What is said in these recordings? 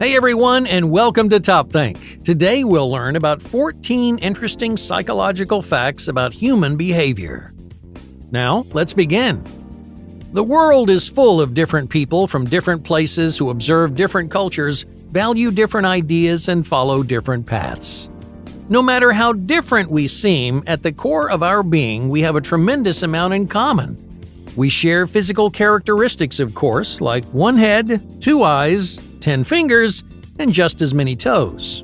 Hey everyone, and welcome to Top Think. Today we'll learn about 14 interesting psychological facts about human behavior. Now, let's begin. The world is full of different people from different places who observe different cultures, value different ideas, and follow different paths. No matter how different we seem, at the core of our being we have a tremendous amount in common. We share physical characteristics, of course, like one head, 2 eyes, 10 fingers, and just as many toes.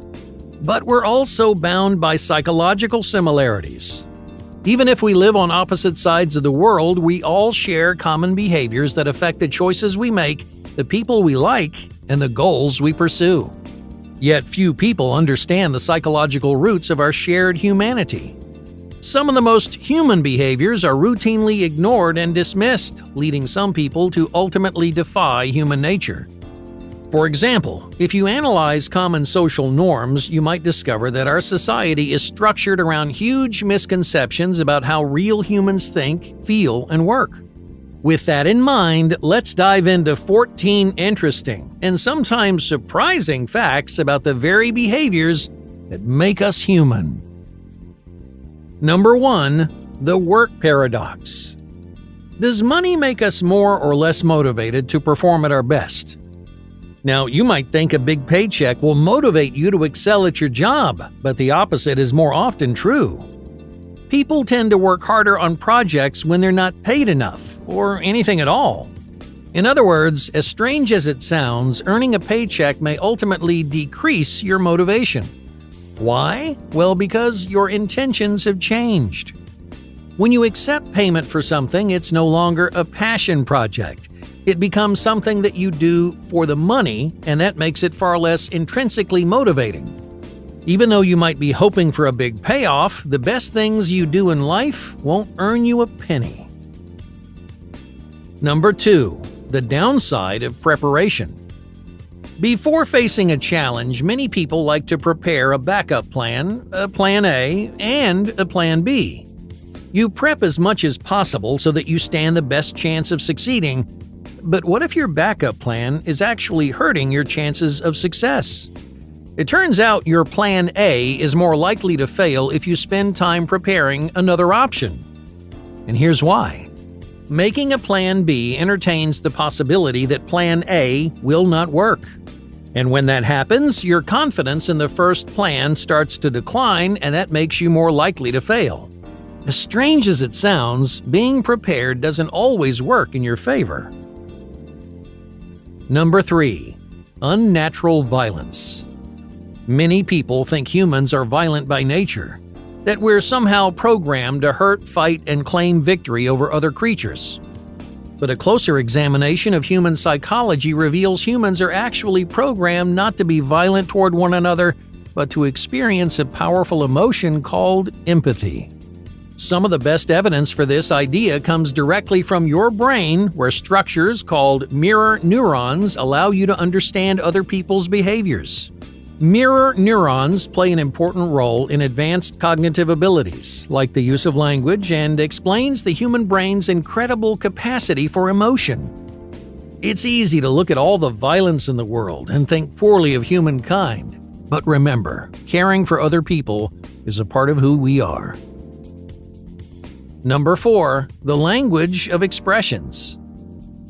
But we're also bound by psychological similarities. Even if we live on opposite sides of the world, we all share common behaviors that affect the choices we make, the people we like, and the goals we pursue. Yet few people understand the psychological roots of our shared humanity. Some of the most human behaviors are routinely ignored and dismissed, leading some people to ultimately defy human nature. For example, if you analyze common social norms, you might discover that our society is structured around huge misconceptions about how real humans think, feel, and work. With that in mind, let's dive into 14 interesting and sometimes surprising facts about the very behaviors that make us human. Number 1. The work paradox. Does money make us more or less motivated to perform at our best? Now, you might think a big paycheck will motivate you to excel at your job, but the opposite is more often true. People tend to work harder on projects when they're not paid enough, or anything at all. In other words, as strange as it sounds, earning a paycheck may ultimately decrease your motivation. Why? Well, because your intentions have changed. When you accept payment for something, it's no longer a passion project. It becomes something that you do for the money, and that makes it far less intrinsically motivating. Even though you might be hoping for a big payoff, the best things you do in life won't earn you a penny. Number 2. The downside of preparation. Before facing a challenge, many people like to prepare a backup plan, a plan A, and a plan B. You prep as much as possible so that you stand the best chance of succeeding. But what if your backup plan is actually hurting your chances of success? It turns out your plan A is more likely to fail if you spend time preparing another option. And here's why. Making a plan B entertains the possibility that plan A will not work. And when that happens, your confidence in the first plan starts to decline, and that makes you more likely to fail. As strange as it sounds, being prepared doesn't always work in your favor. Number 3. Unnatural violence. Many people think humans are violent by nature, that we're somehow programmed to hurt, fight, and claim victory over other creatures. But a closer examination of human psychology reveals humans are actually programmed not to be violent toward one another, but to experience a powerful emotion called empathy. Some of the best evidence for this idea comes directly from your brain, where structures called mirror neurons allow you to understand other people's behaviors. Mirror neurons play an important role in advanced cognitive abilities, like the use of language, and explains the human brain's incredible capacity for emotion. It's easy to look at all the violence in the world and think poorly of humankind, but remember, caring for other people is a part of who we are. Number 4. The language of expressions.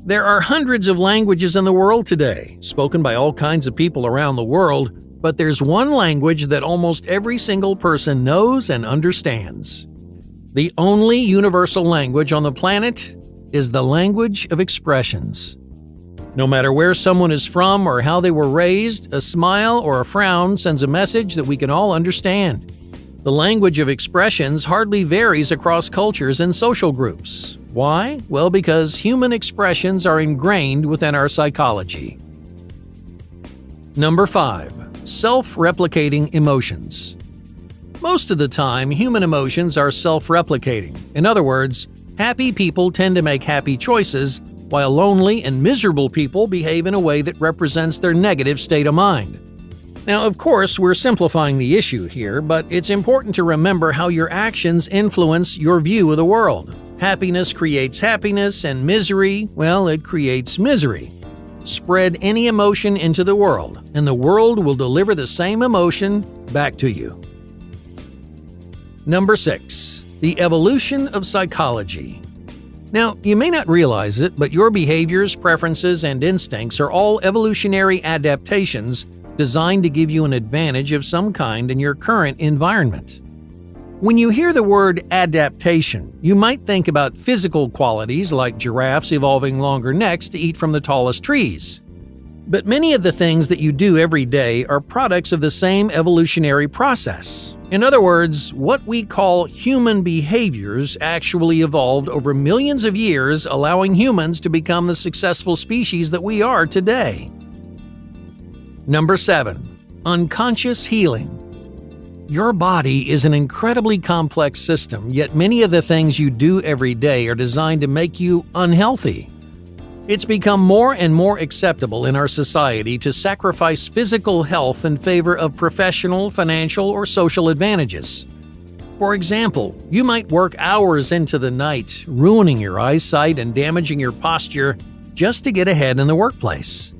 There are hundreds of languages in the world today, spoken by all kinds of people around the world, but there's one language that almost every single person knows and understands. The only universal language on the planet is the language of expressions. No matter where someone is from or how they were raised, a smile or a frown sends a message that we can all understand. The language of expressions hardly varies across cultures and social groups. Why? Well, because human expressions are ingrained within our psychology. Number 5. Self-replicating emotions. Most of the time, human emotions are self-replicating. In other words, happy people tend to make happy choices, while lonely and miserable people behave in a way that represents their negative state of mind. Now, of course, we're simplifying the issue here, but it's important to remember how your actions influence your view of the world. Happiness creates happiness, and misery, well, it creates misery. spread any emotion into the world, and the world will deliver the same emotion back to you. Number 6. The evolution of psychology. Now, you may not realize it, but your behaviors, preferences, and instincts are all evolutionary adaptations designed to give you an advantage of some kind in your current environment. When you hear the word adaptation, you might think about physical qualities like giraffes evolving longer necks to eat from the tallest trees. But many of the things that you do every day are products of the same evolutionary process. In other words, what we call human behaviors actually evolved over millions of years, allowing humans to become the successful species that we are today. Number 7. Unconscious healing. Your body is an incredibly complex system, yet many of the things you do every day are designed to make you unhealthy. It's become more and more acceptable in our society to sacrifice physical health in favor of professional, financial, or social advantages. For example, you might work hours into the night, ruining your eyesight and damaging your posture just to get ahead in the workplace.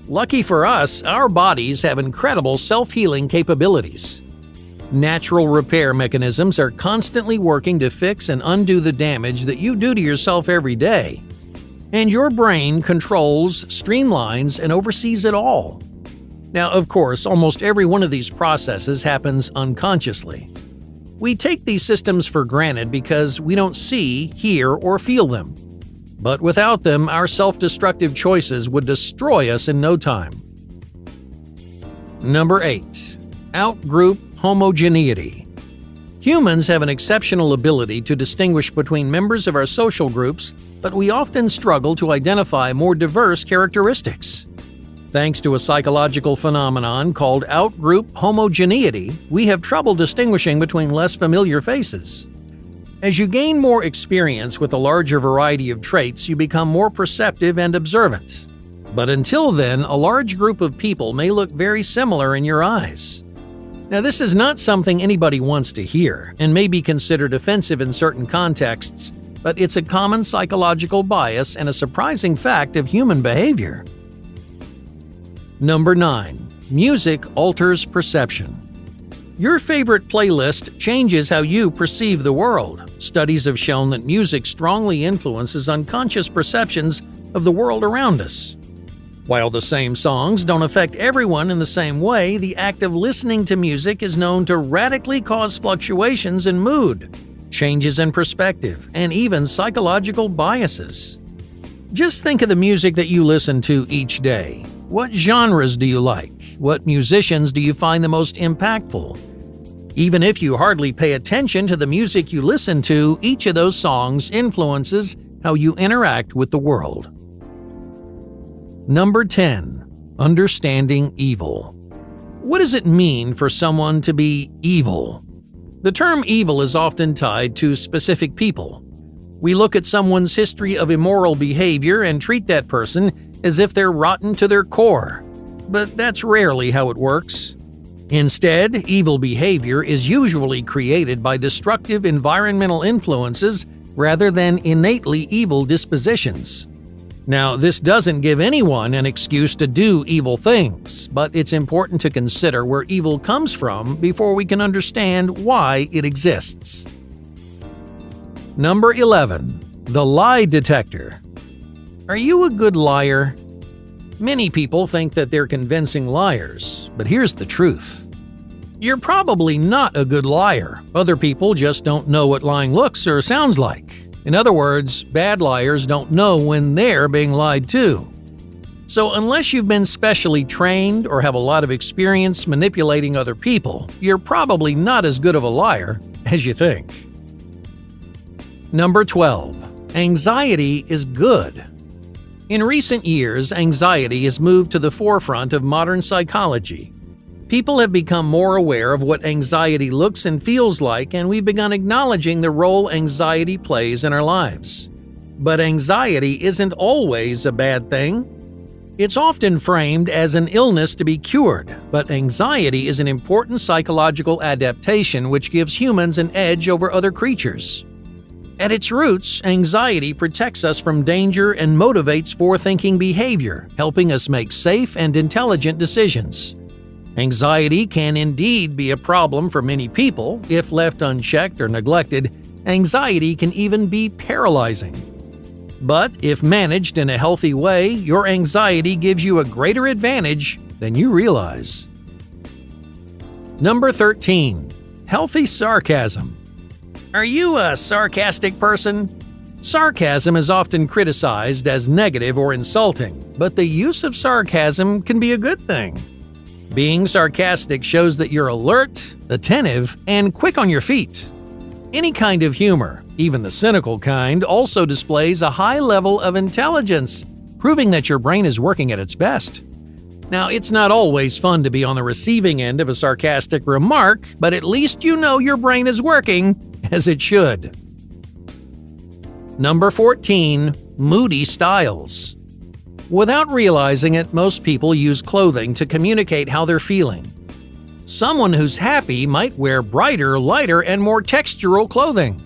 Lucky for us, our bodies have incredible self-healing capabilities. Natural repair mechanisms are constantly working to fix and undo the damage that you do to yourself every day. And your brain controls, streamlines, and oversees it all. Now, of course, almost every one of these processes happens unconsciously. We take these systems for granted because we don't see, hear, or feel them. But without them, our self-destructive choices would destroy us in no time. Number 8. Out-group homogeneity. Humans have an exceptional ability to distinguish between members of our social groups, but we often struggle to identify more diverse characteristics. Thanks to a psychological phenomenon called out-group homogeneity, we have trouble distinguishing between less familiar faces. As you gain more experience with a larger variety of traits, you become more perceptive and observant. But until then, a large group of people may look very similar in your eyes. Now, this is not something anybody wants to hear and may be considered offensive in certain contexts, but it's a common psychological bias and a surprising fact of human behavior. Number 9. Music alters perception. Your favorite playlist changes how you perceive the world. Studies have shown that music strongly influences unconscious perceptions of the world around us. While the same songs don't affect everyone in the same way, the act of listening to music is known to radically cause fluctuations in mood, changes in perspective, and even psychological biases. Just think of the music that you listen to each day. What genres do you like? What musicians do you find the most impactful? Even if you hardly pay attention to the music you listen to, each of those songs influences how you interact with the world. Number 10. Understanding evil. What does it mean for someone to be evil? The term evil is often tied to specific people. We look at someone's history of immoral behavior and treat that person as if they're rotten to their core. But that's rarely how it works. Instead, evil behavior is usually created by destructive environmental influences rather than innately evil dispositions. Now, this doesn't give anyone an excuse to do evil things, but it's important to consider where evil comes from before we can understand why it exists. Number 11. The lie detector. Are you a good liar? Many people think that they're convincing liars, but here's the truth. You're probably not a good liar. Other people just don't know what lying looks or sounds like. In other words, bad liars don't know when they're being lied to. So unless you've been specially trained or have a lot of experience manipulating other people, you're probably not as good of a liar as you think. Number 12. Anxiety is good. In recent years, anxiety has moved to the forefront of modern psychology. People have become more aware of what anxiety looks and feels like, and we've begun acknowledging the role anxiety plays in our lives. But anxiety isn't always a bad thing. It's often framed as an illness to be cured, but anxiety is an important psychological adaptation which gives humans an edge over other creatures. At its roots, anxiety protects us from danger and motivates forward-thinking behavior, helping us make safe and intelligent decisions. Anxiety can indeed be a problem for many people. If left unchecked or neglected, anxiety can even be paralyzing. But if managed in a healthy way, your anxiety gives you a greater advantage than you realize. Number 13. Healthy sarcasm. Are you a sarcastic person? Sarcasm is often criticized as negative or insulting, but the use of sarcasm can be a good thing. Being sarcastic shows that you're alert, attentive, and quick on your feet. Any kind of humor, even the cynical kind, also displays a high level of intelligence, proving that your brain is working at its best. Now, it's not always fun to be on the receiving end of a sarcastic remark, but at least you know your brain is working as it should. Number 14. Moody styles. Without realizing it, most people use clothing to communicate how they're feeling. Someone who's happy might wear brighter, lighter, and more textural clothing.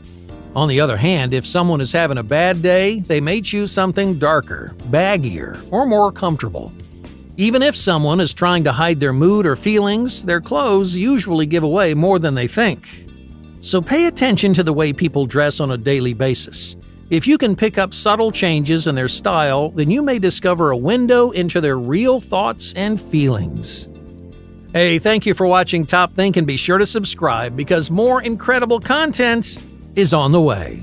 On the other hand, if someone is having a bad day, they may choose something darker, baggier, or more comfortable. Even if someone is trying to hide their mood or feelings, their clothes usually give away more than they think. So pay attention to the way people dress on a daily basis. If you can pick up subtle changes in their style, then you may discover a window into their real thoughts and feelings. Hey, thank you for watching Top Think, and be sure to subscribe because more incredible content is on the way.